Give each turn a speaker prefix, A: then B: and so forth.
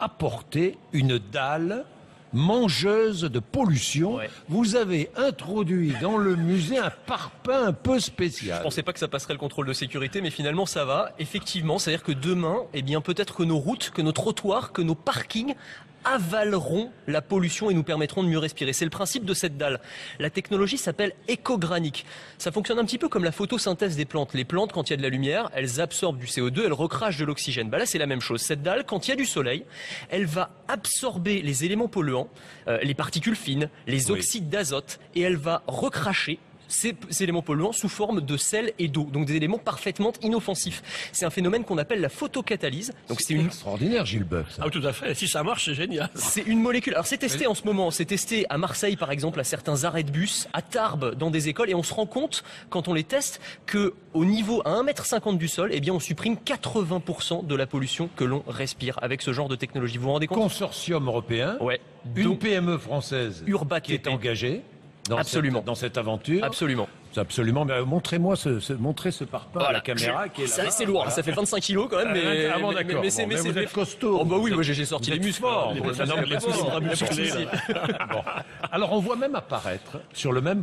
A: apporté une dalle mangeuse de pollution.
B: Ouais.
A: Vous avez introduit dans le musée un parpaing un peu spécial.
B: Je pensais pas que ça passerait le contrôle de sécurité, mais finalement ça va. Effectivement, c'est-à-dire que demain, eh bien peut-être que nos routes, que nos trottoirs, que nos parkings avaleront la pollution et nous permettront de mieux respirer. C'est le principe de cette dalle. La technologie s'appelle écogranique. Ça fonctionne un petit peu comme la photosynthèse des plantes. Les plantes, quand il y a de la lumière, elles absorbent du CO2, elles recrachent de l'oxygène. Là, c'est la même chose. Cette dalle, quand il y a du soleil, elle va absorber les éléments polluants, les particules fines, les oxydes d'azote, et elle va recracher ces éléments polluants sous forme de sel et d'eau, donc des éléments parfaitement inoffensifs. C'est un phénomène qu'on appelle la photocatalyse. Donc
A: c'est extraordinaire, Gilles Boeuf.
C: Ah, tout à fait. Si ça marche, c'est génial.
B: C'est une molécule. Alors c'est testé en ce moment. C'est testé à Marseille, par exemple, à certains arrêts de bus, à Tarbes, dans des écoles, et on se rend compte, quand on les teste, que au niveau à 1,50 m du sol, eh bien, on supprime 80% de la pollution que l'on respire avec ce genre de technologie. Vous vous rendez compte?
A: Consortium européen.
B: Ouais.
A: Une PME française
B: Urbat
A: qui est engagée dans cette aventure.
B: Absolument.
A: Absolument. Mais montrez-moi montrez ce parpaing à la caméra qui est là.
B: C'est assez lourd. Voilà. Ça fait 25 kilos quand même. Mais
A: c'est vous êtes costaud.
B: Oh bah oui, moi j'ai sorti les muscles.
A: Alors on voit même apparaître sur le même